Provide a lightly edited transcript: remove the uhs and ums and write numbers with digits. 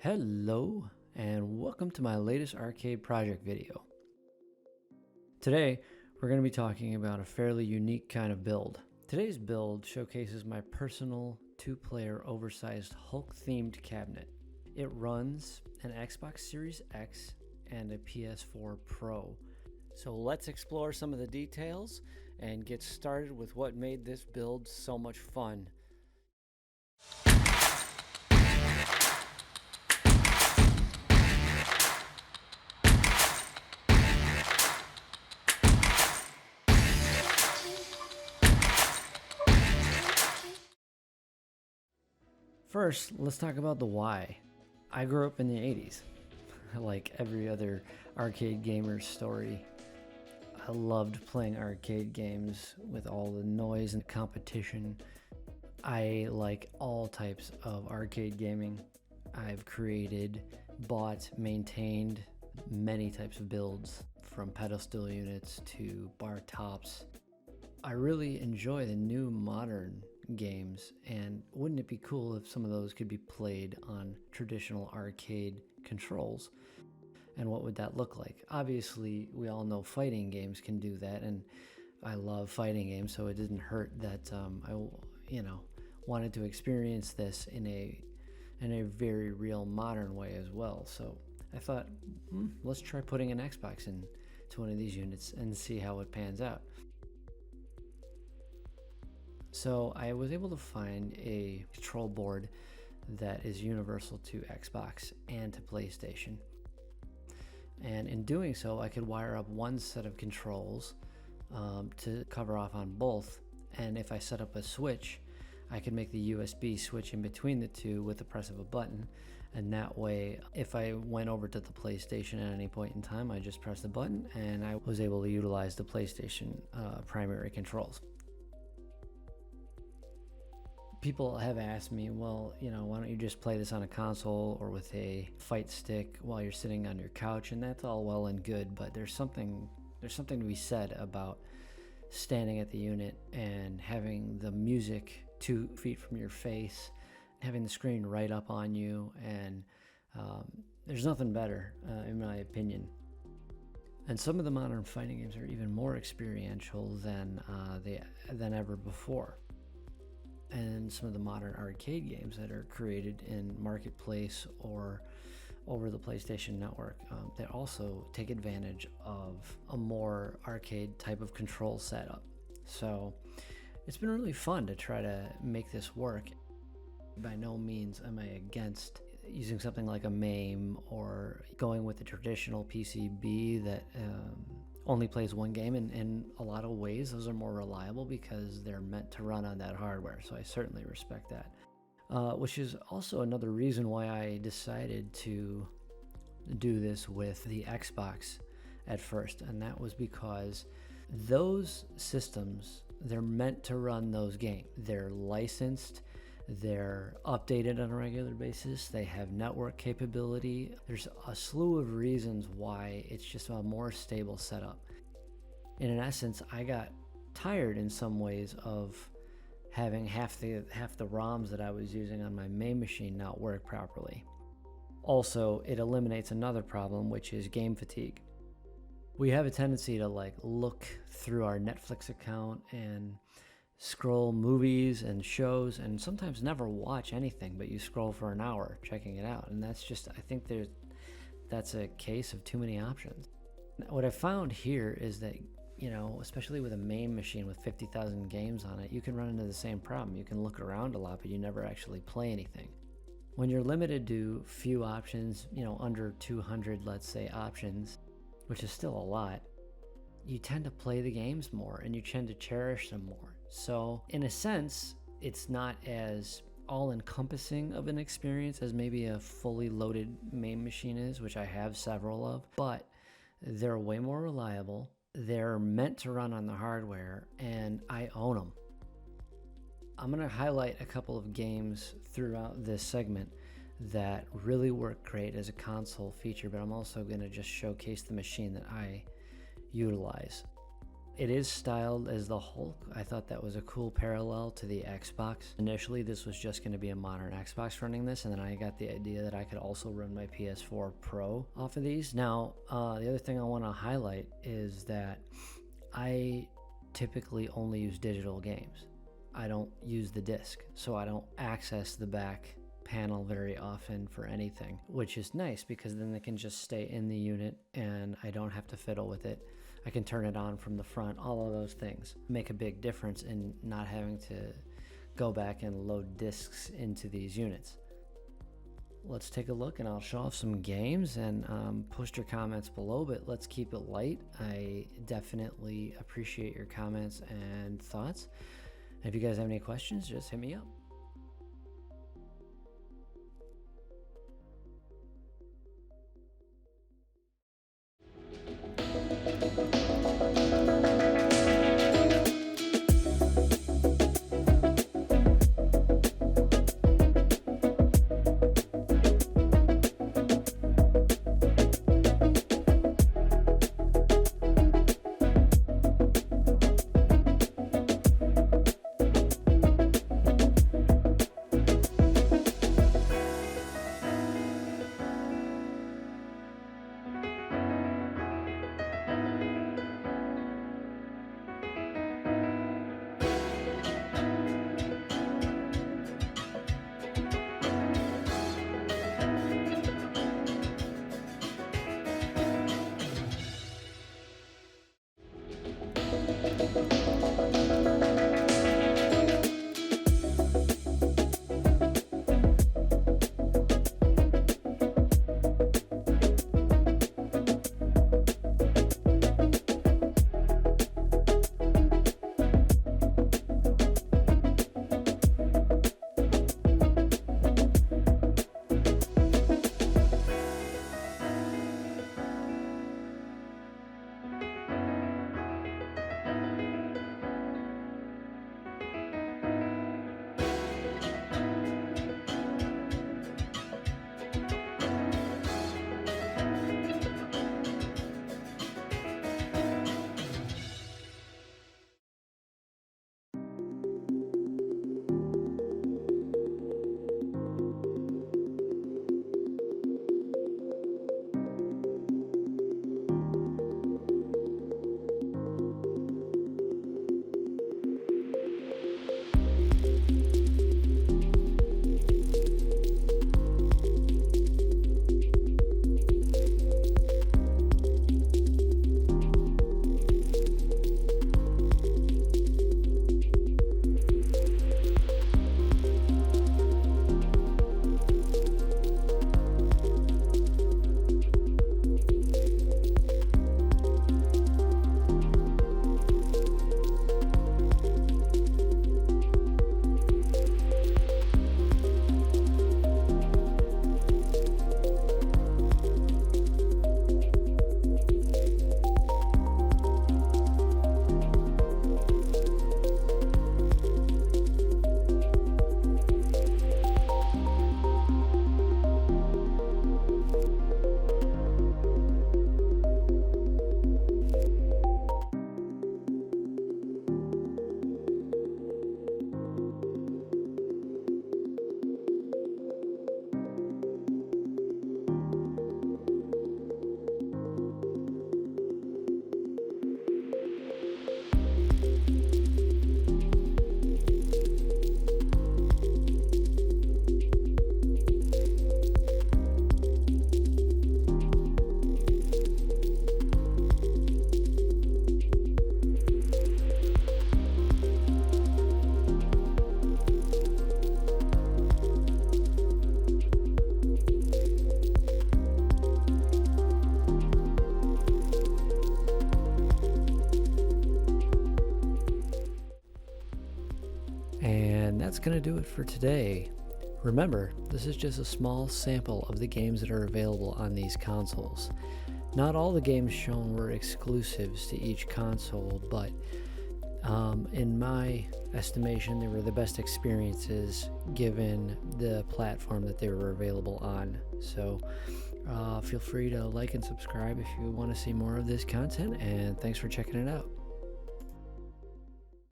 Hello, and welcome to my latest arcade project video. Today, we're going to be talking about a fairly unique kind of build. Today's build showcases my personal two-player oversized Hulk-themed cabinet. It runs an Xbox Series X and a PS4 Pro. So let's explore some of the details and get started with what made this build so much fun. First, let's talk about the why. I grew up in the 80s, like every other arcade gamer's story. I loved playing arcade games with all the noise and competition. I like all types of arcade gaming. I've created, bought, maintained many types of builds, from pedestal units to bar tops. I really enjoy the new modern games, and wouldn't it be cool if some of those could be played on traditional arcade controls? And what would that look like? Obviously, we all know fighting games can do that, and I love fighting games, so it didn't hurt that I wanted to experience this in a very real modern way as well. So I thought, let's try putting an Xbox into one of these units and see how it pans out. So I was able to find a control board that is universal to Xbox and to PlayStation. And in doing so, I could wire up one set of controls to cover off on both. And if I set up a switch, I could make the USB switch in between the two with the press of a button. And that way, if I went over to the PlayStation at any point in time, I just pressed the button and I was able to utilize the PlayStation primary controls. People have asked me, well, why don't you just play this on a console or with a fight stick while you're sitting on your couch? And that's all well and good, but there's something to be said about standing at the unit and having the music 2 feet from your face, having the screen right up on you, and there's nothing better, in my opinion. And some of the modern fighting games are even more experiential than ever before. And some of the modern arcade games that are created in Marketplace or over the PlayStation Network, they also take advantage of a more arcade type of control setup. So it's been really fun to try to make this work. By no means am I against using something like a MAME or going with the traditional PCB that only plays one game. And in a lot of ways, those are more reliable because they're meant to run on that hardware. So I certainly respect that. Which is also another reason why I decided to do this with the Xbox at first. And that was because those systems, they're meant to run those games. They're licensed. They're updated on a regular basis. They have network capability. There's a slew of reasons why it's just a more stable setup. And in essence, I got tired in some ways of having half the ROMs that I was using on my main machine not work properly. Also, it eliminates another problem, which is game fatigue. We have a tendency to look through our Netflix account and scroll movies and shows and sometimes never watch anything, but you scroll for an hour checking it out. And that's just, I think that's a case of too many options. What I found here is that, especially with a main machine with 50,000 games on it, you can run into the same problem. You can look around a lot, but you never actually play anything. When you're limited to few options, under 200, let's say, options, which is still a lot, you tend to play the games more and you tend to cherish them more. So in a sense, it's not as all-encompassing of an experience as maybe a fully loaded main machine is, which I have several of, but they're way more reliable. They're meant to run on the hardware, and I own them. I'm going to highlight a couple of games throughout this segment that really work great as a console feature, but I'm also going to just showcase the machine that I utilize. It is styled as the Hulk. I thought that was a cool parallel to the Xbox. Initially, this was just going to be a modern Xbox running this, and then I got the idea that I could also run my PS4 Pro off of these. Now, the other thing I want to highlight is that I typically only use digital games. I don't use the disc, so I don't access the back panel very often for anything, which is nice because then they can just stay in the unit and I don't have to fiddle with it. I can turn it on from the front. All of those things make a big difference in not having to go back and load discs into these units. Let's take a look and I'll show off some games, and post your comments below, but let's keep it light. I definitely appreciate your comments and thoughts. If you guys have any questions, just hit me up. And that's going to do it for today. Remember, this is just a small sample of the games that are available on these consoles. Not all the games shown were exclusives to each console, but in my estimation, they were the best experiences given the platform that they were available on. So feel free to like and subscribe if you want to see more of this content, and thanks for checking it out.